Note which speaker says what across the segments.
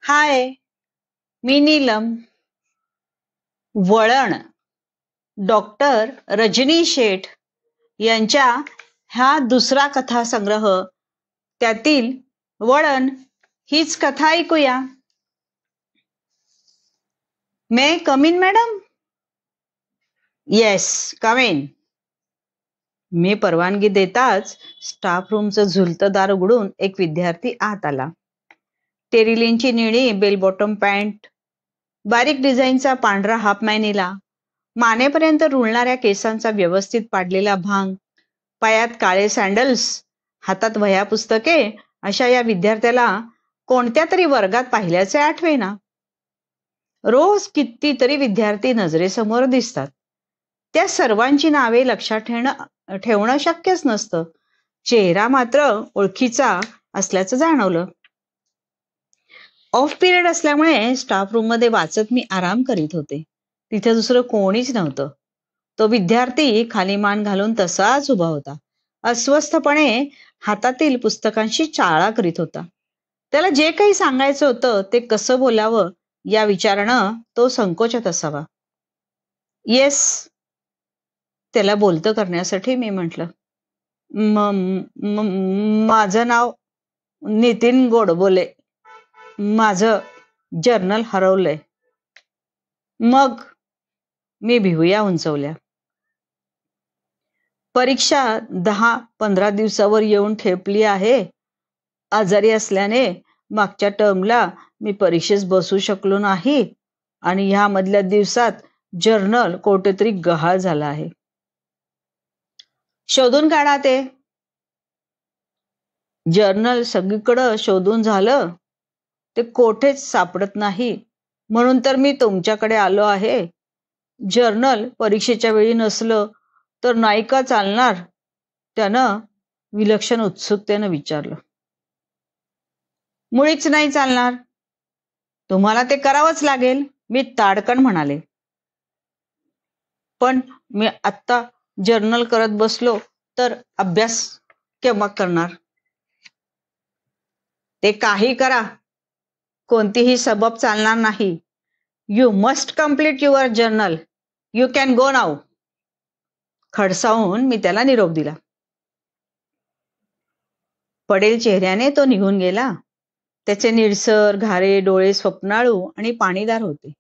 Speaker 1: हाय, मी नीलम. वळण डॉक्टर रजनी शेठ यांच्या हा दुसरा कथासंग्रह, त्यातील वळण हीच कथा ऐकूया. May come in madam? Yes, come in. मी परवानगी देताच स्टाफ रूमचं झुलतं दार उघडून एक विद्यार्थी आत आला. टेरिलिनची निळी बेल बॉटम पॅन्ट, बारीक डिझाईनचा पांढरा हाफ मॅनिला, मानेपर्यंत रुळणाऱ्या केसांचा व्यवस्थित पाडलेला भांग, पायात काळे सँडल्स, हातात वह्या पुस्तके, अशा या विद्यार्थ्याला कोणत्या तरी वर्गात पाहिल्याचे आठवेना. रोज कितीतरी विद्यार्थी नजरेसमोर दिसतात. त्या सर्वांची नावे लक्षात ठेवणं शक्यच नसतं. चेहरा मात्र ओळखीचा असल्याचं जाणवलं. ऑफ पिरियड असल्यामुळे स्टाफ रूम मध्ये वाचत मी आराम करीत होते. तिथे दुसरं कोणीच नव्हतं. तो विद्यार्थी खाली मान घालून तसाच उभा होता. अस्वस्थपणे हातातील पुस्तकांशी चाळा करीत होता. त्याला जे काही सांगायचं होतं ते कसं बोलावं या विचारानं तो संकोचात असावा. येस, त्याला बोलतं करण्यासाठी मी म्हटलं. माझं नाव नितीन गोडबोले. माझं जर्नल हरवलंय. मग मी भिवया उंचवल्या. परीक्षा 10-15 दिवसावर येऊन ठेपली आहे. आजारी असल्याने मागच्या टर्मला मी परीक्षेस बसू शकलो नाही आणि ह्या मधल्या दिवसात जर्नल कोठेतरी गहाळ झाला आहे. शोधून काढा ते. जर्नल सगळीकडं शोधून झालं, ते कोठेच सापडत नाही, म्हणून तर मी तुमच्याकडे आलो आहे. जर्नल परीक्षेच्या वेळी नसलं तर नाही का चालणार? त्यानं विलक्षण उत्सुकतेनं विचारलं. मुळीच नाही चालणार. तुम्हाला ते करावंच लागेल, मी ताडकन म्हणाले. पण मी आत्ता जर्नल करत बसलो तर अभ्यास केव्हा करणार? ते काही करा, कोणतीही सबब चालणार नाही. You must complete your journal. You can go now. खडसावून मी त्याला निरोप दिला. पडेल चेहऱ्याने तो निघून गेला. त्याचे निळसर घारे डोळे स्वप्नाळू आणि पाणीदार होते.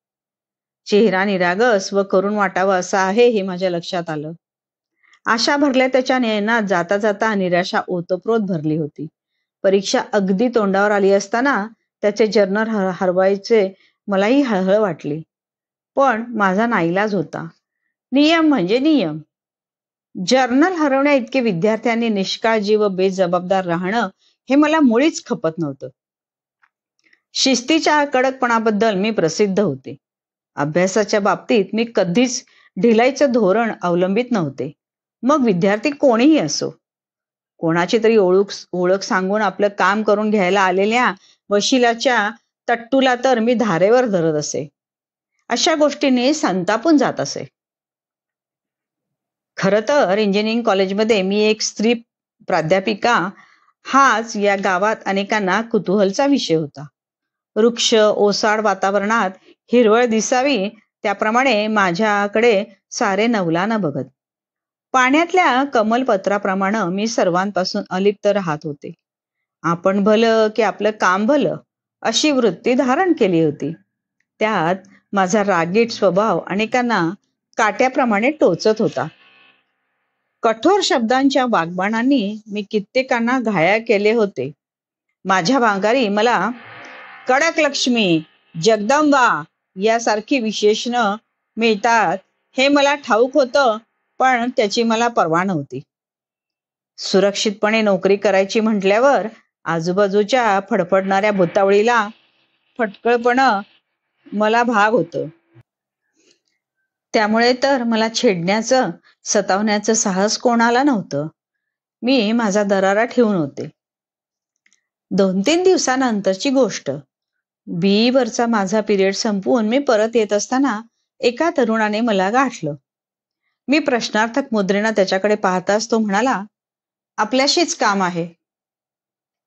Speaker 1: चेहरा निरागस व करून वाटावा असा आहे हे माझ्या लक्षात आलं. आशा भरल्या त्याच्या नयनात जाता जाता निराशा ओतप्रोत भरली होती. परीक्षा अगदी तोंडावर आली असताना त्याचे जर्नल हरवायचे मलाही हळहळ वाटली. पण माझा नाईलाज होता. नियम म्हणजे नियम. जर्नल हरवण्या इतके विद्यार्थ्यांनी निष्काळजी व बेजबाबदार राहणं हे मला मुळीच खपत नव्हतं. शिस्तीच्या कडकपणाबद्दल मी प्रसिद्ध होते. अभ्यासाच्या बाबतीत मी कधीच ढिलाईचं धोरण अवलंबित नव्हते. मग विद्यार्थी कोणीही असो. कोणाची तरी ओळख सांगून आपलं काम करून घ्यायला आलेल्या वशिलाच्या तट्टूला तर मी धारेवर धरत असे. अशा गोष्टींनी संतापून जात असे. खरं तर इंजिनिअरिंग कॉलेजमध्ये मी एक स्त्री प्राध्यापिका हाच या गावात अनेकांना कुतूहलचा विषय होता. वृक्ष ओसाड वातावरणात हिरवळ दिसावी त्याप्रमाणे माझ्याकडे सारे नवलानं बघत. पाण्यातल्या कमलपत्राप्रमाणे मी सर्वांपासून अलिप्त राहत होते. आपण भलं की आपलं काम भलं अशी वृत्ती धारण केली होती. त्यात माझा रागीट स्वभाव अनेकांना काट्याप्रमाणे टोचत होता. कठोर शब्दांच्या वाग्बाणांनी मी कित्येकांना घायाळ केले होते. माझ्या भांगारी मला कडक लक्ष्मी, जगदंबा यासारखी विशेषणं मिळतात हे मला ठाऊक होतं, पण त्याची मला पर्वा नव्हती. सुरक्षितपणे नोकरी करायची म्हटल्यावर आजूबाजूच्या फडफडणाऱ्या भुतावळीला फटकळपणं मला भाग होतं. त्यामुळे तर मला छेडण्याचं सतावण्याचं साहस कोणाला नव्हतं. मी माझा दरारा ठेवून होते. 2-3 दिवसानंतरची गोष्ट. बी वरचा माझा पिरियड संपवून मी परत येत असताना एका तरुणाने मला गाठलं. मी प्रश्नार्थक मुद्रेनं त्याच्याकडे पाहताच तो म्हणाला, आपल्याशीच काम आहे,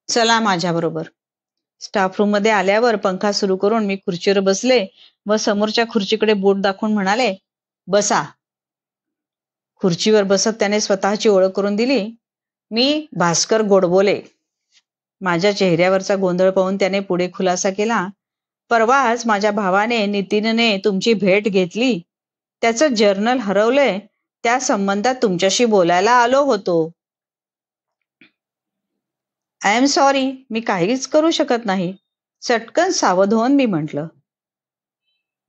Speaker 1: चला माझ्याबरोबर. स्टाफ रूम मध्ये आल्यावर पंखा सुरू करून मी खुर्चीवर बसले व समोरच्या खुर्चीकडे बोट दाखवून म्हणाले, बसा. खुर्चीवर बसत त्याने स्वतःची ओळख करून दिली. मी भास्कर गोडबोले. माझ्या चेहऱ्यावरचा गोंधळ पाहून त्याने पुढे खुलासा केला, परवाच माझ्या भावाने नितीनने तुमची भेट घेतली. त्याचं जर्नल हरवलंय. त्या संबंधात तुमच्याशी बोलायला आलो होतो. आय एम सॉरी, मी काहीच करू शकत नाही. चटकन सावध होऊन मी म्हटलं.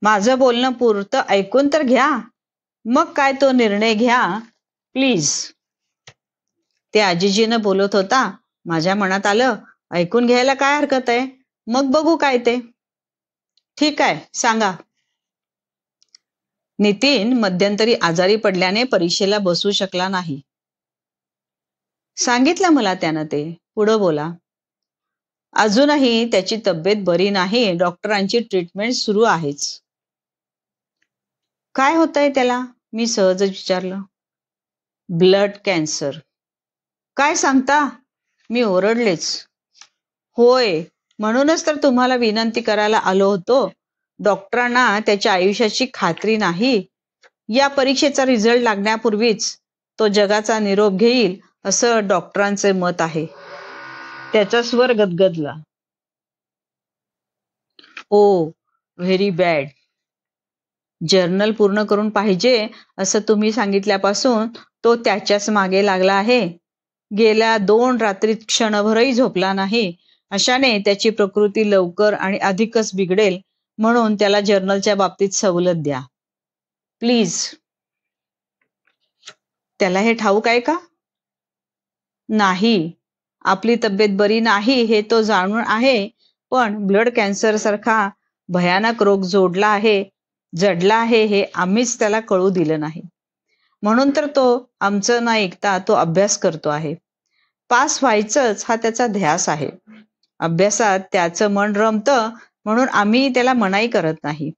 Speaker 1: माझं बोलणं पुरतं ऐकून तर घ्या, मग काय तो निर्णय घ्या प्लीज. ते आजीजीनं बोलत होता. माझ्या मनात आलं, ऐकून घ्यायला काय हरकत आहे, मग बघू काय ते. ठीक आहे, सांगा. नितीन मध्यंतरी आजारी पडल्याने परीक्षेला बसू शकला नाही. सांगितलं मला त्यानं ते. पुढं बोला. अजूनही त्याची तब्येत बरी नाही. डॉक्टरांची ट्रीटमेंट सुरू आहेच. काय होतंय त्याला? मी सहजच विचारलं. Blood cancer. काय सांगता? मी ओरडलेच. होय, म्हणूनच तर तुम्हाला विनंती करायला आलो होतो. डॉक्टरांना त्याच्या आयुष्याची खात्री नाही. या परीक्षेचा रिझल्ट लागण्यापूर्वीच तो जगाचा निरोप घेईल असं डॉक्टरांचे मत आहे. त्याचा स्वर गदगदला. ओ, व्हेरी बॅड. जर्नल पूर्ण करून पाहिजे असं तुम्ही सांगितल्यापासून तो त्याच्याच मागे लागला आहे. गेल्या 2 रात्रीत क्षणभरही झोपला नाही. अशाने त्याची प्रकृती लवकर आणि अधिकच बिघडेल, म्हणून त्याला जर्नलच्या बाबतीत सवलत द्या प्लीज. त्याला हे ठाऊक आहे का? नाही. आपली तब्येत बरी नाही हे तो जाणून आहे, पण ब्लड कॅन्सर सारखा भयानक रोग जडला आहे हे आम्हीच त्याला कळू दिलं नाही. म्हणून तर तो आमचं न ऐकता तो अभ्यास करतो आहे. पास व्हायचंच हा त्याचा ध्यास आहे. अभ्यासात त्याचं मन रमतं, म्हणून आम्ही त्याला मनाई करत नाही.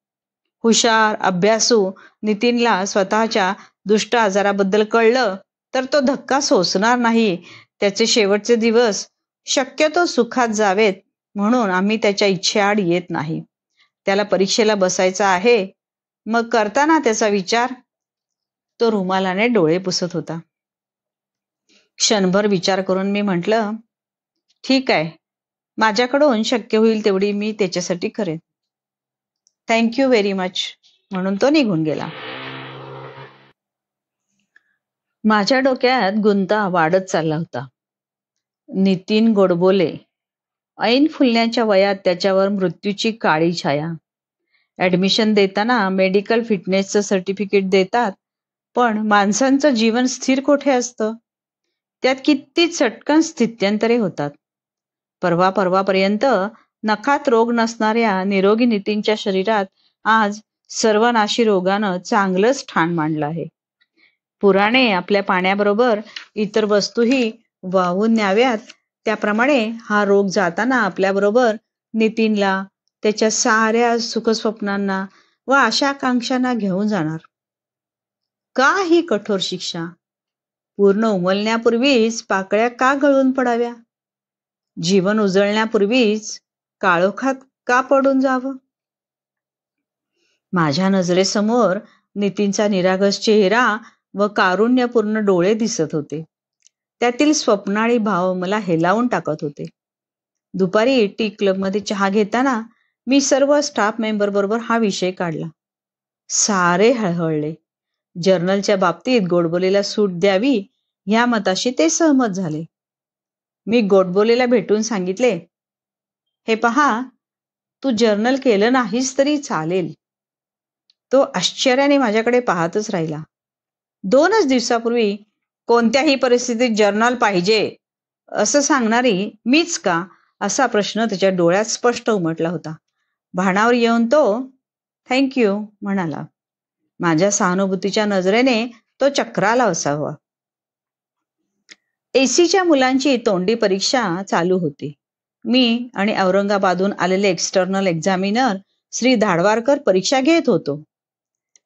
Speaker 1: हुशार, अभ्यासू नितीनला स्वतःच्या दुष्ट आजाराबद्दल कळलं तर तो धक्का सोसणार नाही. त्याचे शेवटचे दिवस शक्यतो सुखात जावेत, म्हणून आम्ही त्याच्या इच्छेआड येत नाही. त्याला परीक्षेला बसायचं आहे, मग करताना त्याचा विचार. तो रुमालाने डोळे पुसत होता. क्षणभर विचार करून मी म्हटलं, ठीक आहे, माझ्याकडून शक्य होईल तेवढी मी त्याच्यासाठी करेन. थँक्यू व्हेरी मच, म्हणून तो निघून गेला. माझ्या डोक्यात गुंता वाढत चालला होता. नितीन गोडबोले. ऐन फुलण्याच्या वयात त्याच्यावर मृत्यूची काळी छाया. ऍडमिशन देताना मेडिकल फिटनेसचं सर्टिफिकेट देतात, पण माणसांचं जीवन स्थिर कोठे असतं? त्यात किती चटकन स्थित्यंतरे होतात. परवापर्यंत नखात रोग नसणाऱ्या निरोगी नितीनच्या शरीरात आज सर्वनाशी रोगानं चांगलंच ठाण मांडलं आहे. पुराणे आपल्या पाण्याबरोबर इतर वस्तूही वाहून न्याव्यात, त्याप्रमाणे हा रोग जाताना आपल्याबरोबर नितीनला, त्याच्या साऱ्या सुखस्वप्नांना व आशाकांक्षांना घेऊन जाणार. का ही कठोर शिक्षा? पूर्ण उमलण्यापूर्वीच पाकळ्या का गळून पडाव्या? जीवन उजळण्यापूर्वीच काळोखात का पडून जावं? माझ्या नजरेसमोर नितीनचा निरागस चेहरा व कारुण्यपूर्ण डोळे दिसत होते. त्यातील स्वप्नाळी भाव मला हेलावून टाकत होते. दुपारी टी क्लबमध्ये चहा घेताना मी सर्व स्टाफ मेंबर बरोबर हा विषय काढला. सारे हळहळले. जर्नलच्या बाबतीत गोडबोलेला सूट द्यावी ह्या मताशी ते सहमत झाले. मी गोडबोलेला भेटून सांगितले, हे पहा, तू जर्नल केलं नाहीस तरी चालेल. तो आश्चर्याने माझ्याकडे पाहतच राहिला. 2च दिवसापूर्वी कोणत्याही परिस्थितीत जर्नल पाहिजे असं सांगणारी मीच का, असा प्रश्न त्याच्या डोळ्यात स्पष्ट उमटला होता. भानावर येऊन तो थँक्यू म्हणाला. माझ्या सहानुभूतीच्या नजरेने तो चक्राला असावा. एसीच्या मुलांची तोंडी परीक्षा चालू होती. मी आणि औरंगाबादहून आलेले एक्सटर्नल एक्झामिनर श्री धाडवारकर परीक्षा घेत होतो.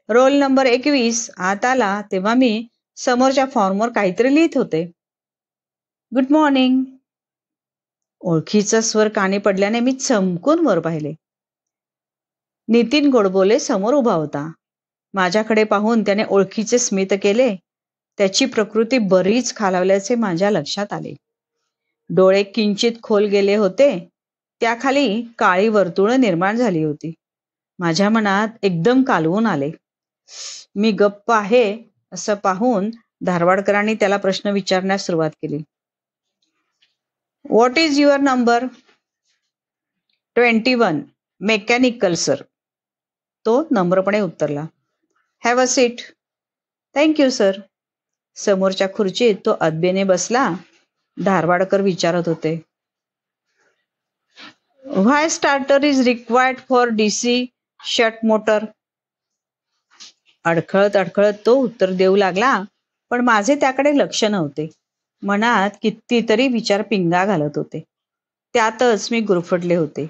Speaker 1: रोल नंबर 21 आत आला तेव्हा मी समोरच्या फॉर्मवर काहीतरी लिहित होते. Good morning. ओळखीचा स्वर कानी पडल्याने मी चमकून वर पाहिले. नितीन गोडबोले समोर उभा होता. माझ्याकडे पाहून त्याने ओळखीचे स्मित केले. त्याची प्रकृती बरीच खालावल्याचे माझ्या लक्षात आले. डोळे किंचित खोल गेले होते. त्याखाली काळी वर्तुळं निर्माण झाली होती. माझ्या मनात एकदम कालवून आले. मी गप्प आहे असं पाहून धारवाडकरांनी त्याला प्रश्न विचारण्यास सुरुवात केली. What is your number? 21 mechanical sir. तो नम्रपणे उत्तरला. Have a seat. Thank you sir. समोरच्या खुर्चीत तो अदबेने बसला. धारवाडकर विचारत होते. Why starter is required for DC shunt motor? अडखळत अडखळत तो उत्तर देऊ लागला, पण माझे त्याकडे लक्ष नव्हते. मनात कितीतरी विचार पिंगा घालत होते. त्यातच मी गुरफटले होते.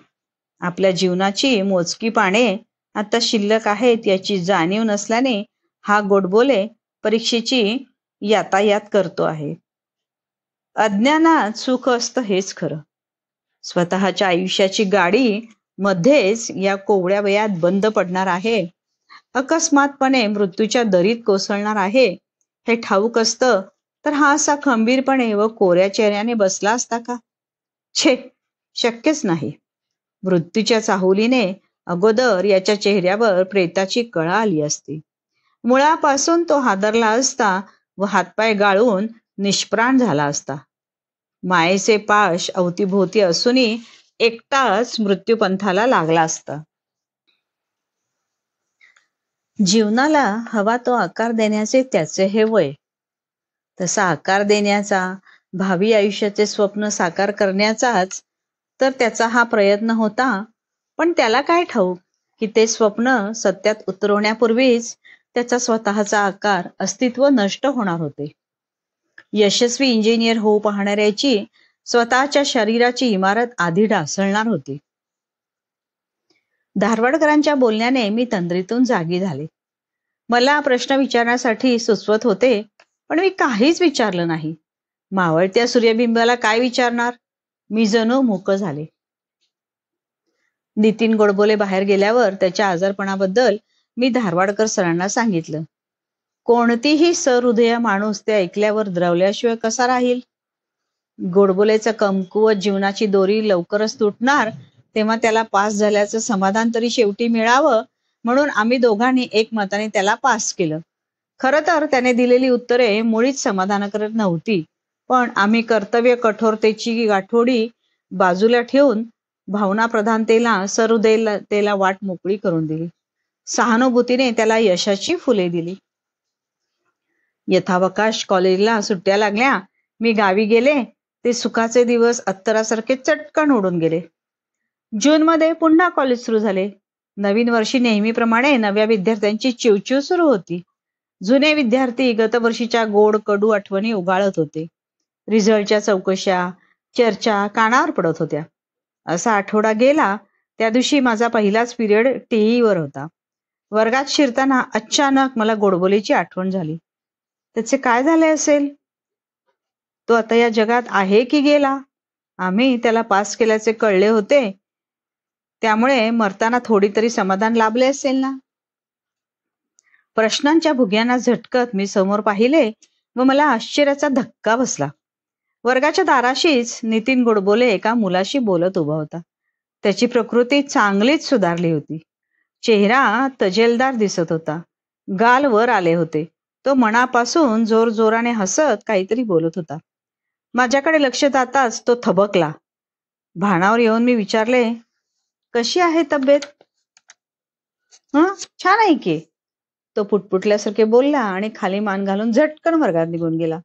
Speaker 1: आपल्या जीवनाची मोजकी पाने आता शिल्लक आहेत याची जाणीव नसल्याने हा गोडबोले परीक्षेची यातायात करतो आहे. अज्ञानात सुख असतं हेच खरं. स्वतःच्या आयुष्याची गाडी मध्येच या कोवळ्या वयात बंद पडणार आहे, अकस्मातपणे मृत्यूच्या दरीत कोसळणार आहे हे ठाऊक असतं तर हा असा खंबीरपणे व कोऱ्या चेहऱ्याने बसला असता का? छे, शक्यच नाही. मृत्यूच्या चाहुलीने अगोदर याच्या चेहऱ्यावर प्रेताची कळा आली असती. मुळापासून तो हादरला असता व हातपाय गाळून निष्प्राण झाला असता. मायेचे पाश अवतीभोवती असूनही एकटाच मृत्यूपंथाला लागला असता. जीवनाला हवा तो आकार देण्याचे त्याचे हे वय. तसा आकार देण्याचा, भावी आयुष्याचे स्वप्न साकार करण्याचाच तर त्याचा हा प्रयत्न होता. पण त्याला काय ठाऊक की ते स्वप्न सत्यात उतरवण्यापूर्वीच त्याचा स्वतःचा आकार, अस्तित्व नष्ट होणार होते. यशस्वी इंजिनियर होऊ पाहणाऱ्याची स्वतःच्या शरीराची इमारत आधी ढासळणार होती. धारवाडकरांच्या बोलण्याने मी तंद्रीतून जागी झाले. मला प्रश्न विचारण्यासाठी सुचवत होते, पण मी काहीच विचारलं नाही. मावळत्या सूर्यबिंबाला काय विचारणार? मी जणू मूक झाले. नितीन गोडबोले बाहेर गेल्यावर त्याच्या आजारपणाबद्दल मी धारवाडकर सरांना सांगितलं. कोणतीही सहृदय माणूस ते ऐकल्यावर द्रवल्याशिवाय कसा राहील? गोडबोलेचं कमकुवत जीवनाची दोरी लवकरच तुटणार, तेव्हा त्याला पास झाल्याचं समाधान तरी शेवटी मिळावं म्हणून आम्ही दोघांनी एकमताने त्याला पास केलं. खरं तर त्याने दिलेली उत्तरे मुळीच समाधानकारक नव्हती, पण आम्ही कर्तव्य कठोरतेची गाठोडी बाजूला ठेवून भावनाप्रधानतेला, सहृदयतेला वाट मोकळी करून दिली. सहानुभूतीने त्याला यशाची फुले दिली. यथावकाश कॉलेजला सुट्ट्या लागल्या. मी गावी गेले. ते सुखाचे दिवस अत्तरासारखे चटकन उडून गेले. जूनमध्ये पुन्हा कॉलेज सुरू झाले. नवीन वर्षी नेहमीप्रमाणे नव्या विद्यार्थ्यांची चिवचिव सुरू होती. जुने विद्यार्थी गतवर्षीच्या गोड कडू आठवणी उगाळत होते. रिझल्टच्या चौकशा, चर्चा कानावर पडत होत्या. असा आठवडा गेला. त्या दिवशी माझा पहिलाच पिरियड टीईवर होता. वर्गात शिरताना अचानक मला गोडबोलेची आठवण झाली. त्याचे काय झाले असेल? तो आता या जगात आहे की गेला? आम्ही त्याला पास केल्याचे कळले होते, त्यामुळे मरताना थोडी तरी समाधान लाभले असेल ना. प्रश्नांच्या भुग्यांना झटकत मी समोर पाहिले व मला आश्चर्याचा धक्का बसला. वर्गाच्या दाराशीच नितीन गोडबोले एका मुलाशी बोलत उभा होता. त्याची प्रकृती चांगलीच सुधारली होती. चेहरा तजेलदार दिसत होता. गाल वर आले होते. तो मनापासून जोरजोराने हसत काहीतरी बोलत होता. माझ्याकडे लक्ष जाताच तो थबकला. भानावर येऊन मी विचारले, कशी आहे तब्येत? छान आहे की. तो पुटपुटल्यासारखे बोलला आणि खाली मान घालून झटकन वर्गात निघून गेला.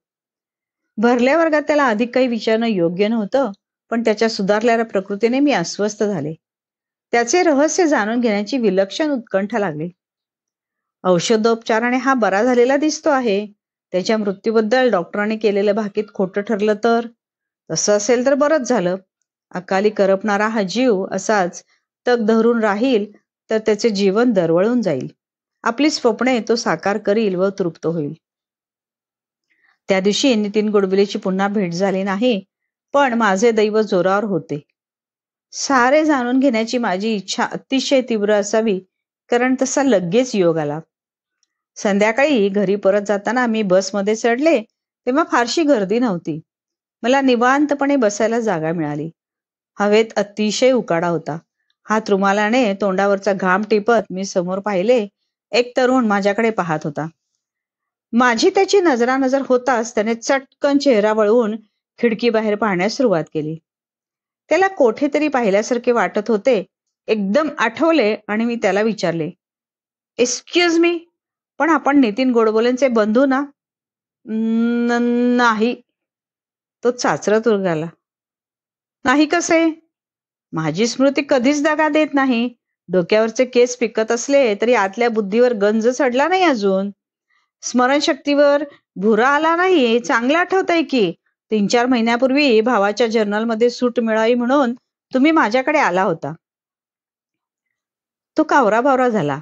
Speaker 1: भरल्या वर्गात त्याला अधिक काही विचारणं योग्य नव्हतं, पण त्याच्या सुधारलेल्या प्रकृतीने मी अस्वस्थ झाले. त्याचे रहस्य जाणून घेण्याची विलक्षण उत्कंठा लागली. औषधोपचाराने हा बरा झालेला दिसतो आहे. त्याच्या मृत्यूबद्दल डॉक्टरांनी केलेलं भाकीत खोटं ठरलं तर? तसं असेल तर बरंच झालं. अकाली करपणारा हा जीव असाच तग धरून राहील तर त्याचे जीवन दरवळून जाईल. आपली स्वप्ने तो साकार करील व तृप्त होईल. त्या दिवशी नितीन गोडबोलेची पुन्हा भेट झाली नाही. पण माझे दैव जोरावर होते. सारे जाणून घेण्याची माझी इच्छा अतिशय तीव्र असावी, कारण तसा लगेच योग आला. संध्याकाळी घरी परत जाताना मी बसमध्ये चढले तेव्हा फारशी गर्दी नव्हती. मला निवांतपणे बसायला जागा मिळाली. हवेत अतिशय उकाडा होता. हात रुमालाने तोंडावरचा घाम टिपत मी समोर पाहिले. एक तरुण माझ्याकडे पाहत होता. माझी त्याची नजरानजर होताच त्याने चटकन चेहरा वळवून खिडकी बाहेर पाहण्यास सुरुवात केली. त्याला कोठेतरी पाहिल्यासारखे वाटत होते. एकदम आठवले आणि मी त्याला विचारले, एक्सक्यूज मी, पण आपण नितीन गोडबोलेंचे बंधू ना? नाही. तो चाचरत उरगाला. नाही कसे? माझी स्मृती कधीच दगा देत नाही. डोक्यावरचे केस पिकत असले तरी आतल्या बुद्धीवर गंज चढला नाही अजून. स्मरणशक्तीवर भुरा आला नाही. चांगलं आठवतंय की 3-4 महिन्यापूर्वी भावाच्या जर्नलमध्ये सूट मिळावी म्हणून तुम्ही माझ्याकडे आला होता. तो कावराबावरा झाला.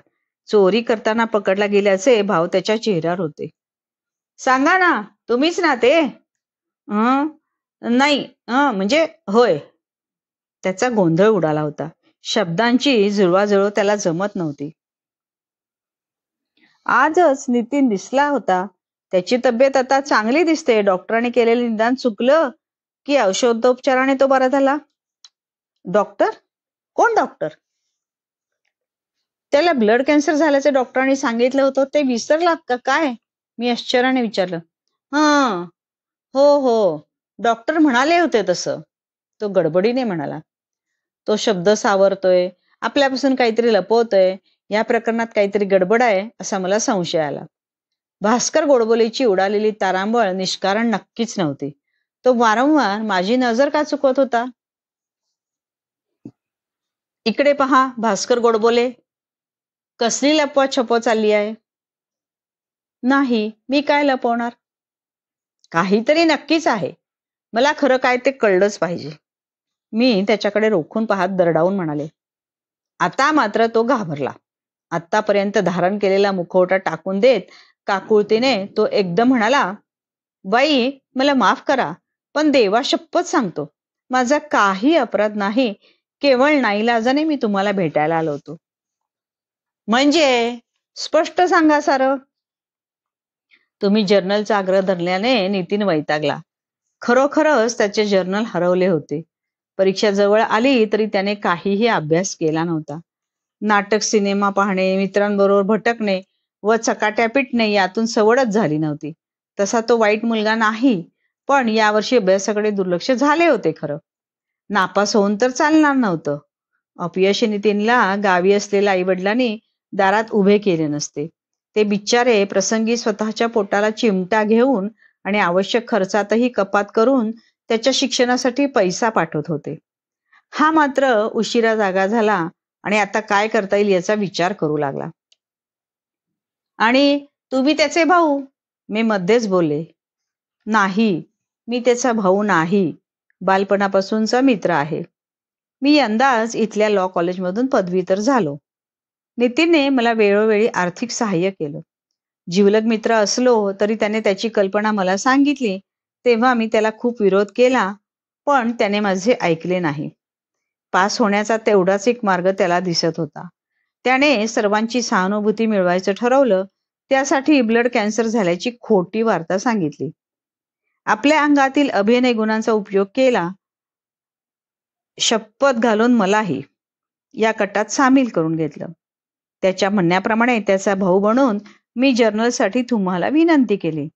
Speaker 1: चोरी करताना पकडला गेल्याचे भाव त्याच्या चेहऱ्यावर होते. सांगा ना, तुम्हीच ना ते? नाही, म्हणजे होय. त्याचा गोंधळ उडाला होता. शब्दांची जुळवाजुळव त्याला जमत नव्हती. आजच नितीन दिसला होता. त्याची तब्येत आता चांगली दिसते. डॉक्टरांनी केलेले निदान चुकलं की औषधोपचाराने तो बरा झाला. डॉक्टर? कोण डॉक्टर? त्याला ब्लड कॅन्सर झाल्याचे डॉक्टरांनी सांगितलं होतं, ते विसरलात का काय? मी आश्चर्याने विचारलं. हो, डॉक्टर म्हणाले होते तसं, तो गडबडीने म्हणाला. तो शब्द सावरतोय, आपल्यापासून काहीतरी लपवतोय. या प्रकरणात काहीतरी गडबड आहे असा मला संशय आला. भास्कर गोडबोलेची उडालेली तारांबळ निष्कारण नक्कीच नव्हती. तो वारंवार माझी नजर का चुकवत होता? इकडे पहा भास्कर गोडबोले, कसली लपवा छपव चालली आहे? नाही, मी काय लपवणार? काहीतरी नक्कीच आहे. मला खरं काय ते कळलंच पाहिजे. मी त्याच्याकडे रोखून पाहत दरडावून म्हणाले. आता मात्र तो घाबरला. आतापर्यंत धारण केलेला मुखवटा टाकून देत काकुळतीने तो एकदम म्हणाला, बाई, मला माफ करा, पण देवा शपथ सांगतो, माझा काही अपराध नाही. केवळ नाईलाजाने मी तुम्हाला भेटायला आलो होतो. म्हणजे स्पष्ट सांगा सारं. तुम्ही जर्नलचा आग्रह धरल्याने नितीन वैतागला. खरोखरच त्याचे जर्नल हरवले होते. परीक्षा जवळ आली तरी त्याने काहीही अभ्यास केला नव्हता. नाटक, सिनेमा पाहणे, मित्रांबरोबर भटकणे व चकाट्या पिटणे यातून सवडच झाली नव्हती. तसा तो वाईट मुलगा नाही, पण यावर्षी अभ्यासाकडे दुर्लक्ष झाले होते खरं. नापास होऊन तर चालणार नव्हतं. अपयशी नितीनला गावी असलेल्या आईवडिलांनी दारात उभे केले नसते. ते बिचारे प्रसंगी स्वतःच्या पोटाला चिमटा घेऊन आणि आवश्यक खर्चातही कपात करून त्याच्या शिक्षणासाठी पैसा पाठवत होते. हा मात्र उशिरा जागा झाला आणि आता काय करता येईल याचा विचार करू लागला. आणि तुम्ही त्याचे भाऊ? मी मध्येच बोलले. नाही, मी त्याचा भाऊ नाही. बालपणापासूनचा मित्र आहे. मी यंदाच इथल्या लॉ कॉलेजमधून पदवीधर झालो. नितीनने मला वेळोवेळी आर्थिक सहाय्य केलं. जिवलग मित्र असलो तरी त्याने त्याची कल्पना मला सांगितली तेव्हा मी त्याला खूप विरोध केला, पण त्याने माझे ऐकले नाही. पास होण्याचा तेवढाच एक मार्ग त्याला दिसत होता. त्याने सर्वांची सहानुभूती मिळवायचं ठरवलं. त्यासाठी ब्लड कॅन्सर झाल्याची खोटी वार्ता सांगितली. आपल्या अंगातील अभिनय गुणांचा उपयोग केला. शपथ घालून मलाही या कटात सामील करून घेतलं. त्याच्या म्हणण्याप्रमाणे त्याचा भाऊ बनून मी जर्नलसाठी तुम्हाला विनंती केली.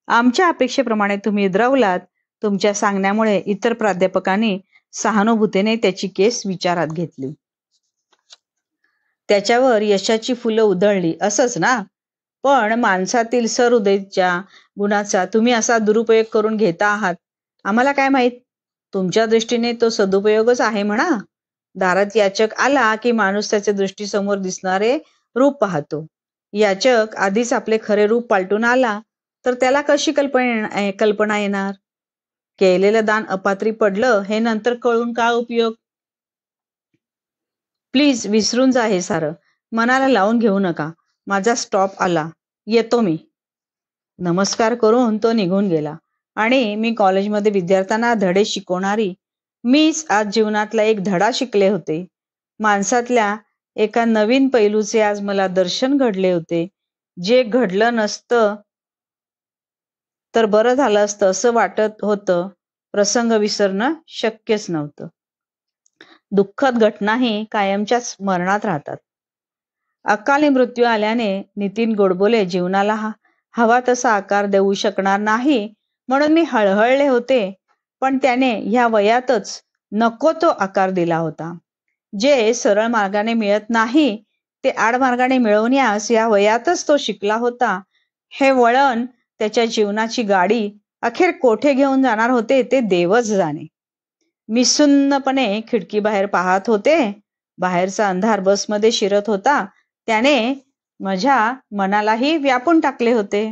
Speaker 1: आमच्या अपेक्षेप्रमाणे तुम्ही द्रवलात. तुमच्या सांगण्यामुळे इतर प्राध्यापकांनी सहानुभूतीने त्याची केस विचारात घेतली. त्याच्यावर यशाची फुलं उधळली असंच ना? पण माणसातील सहृदयच्या गुणाचा तुम्ही असा दुरुपयोग करून घेता आहात, आम्हाला काय माहित? तुमच्या दृष्टीने तो सदुपयोगच आहे म्हणा. दारात याचक आला की माणूस त्याच्या दृष्टीसमोर दिसणारे रूप पाहतो. याचक आधीच आपले खरे रूप पालटून आला तर त्याला कशी कल्पना येणार? केलेलं दान अपात्री पडलं हे नंतर कळून काय उपयोग? प्लीज विसरून जा हे सारं. मनाला लावून घेऊ नका. माझा स्टॉप आला, येतो मी. नमस्कार करून तो निघून गेला आणि मी कॉलेजमध्ये विद्यार्थ्यांना धडे शिकवणारी मीच आज जीवनातला एक धडा शिकले होते. माणसातल्या एका नवीन पैलूचे आज मला दर्शन घडले होते. जे घडलं नसतं तर बरं झालं असतं असं वाटत होतं. प्रसंग विसरणं शक्यच नव्हतं. दुःखद घटनाही कायमच्या स्मरणात राहतात. अकाली मृत्यू आल्याने नितीन गोडबोले जीवनाला हवा तसा आकार देऊ शकणार नाही म्हणून मी हळहळले होते, पण त्याने ह्या वयातच नको तो आकार दिला होता. जे सरळ मार्गाने मिळत नाही ते आडमार्गाने मिळवण्यास या वयातच तो शिकला होता. हे वळण त्याच्या जीवनाची गाडी अखेर कोठे घेऊन जाणार होते ते देवच जाणे. मी सुन्नपणे खिडकीबाहेर पाहत होते. बाहेरचा अंधार बसमध्ये शिरत होता. त्याने माझ्या मनालाही व्यापून टाकले होते.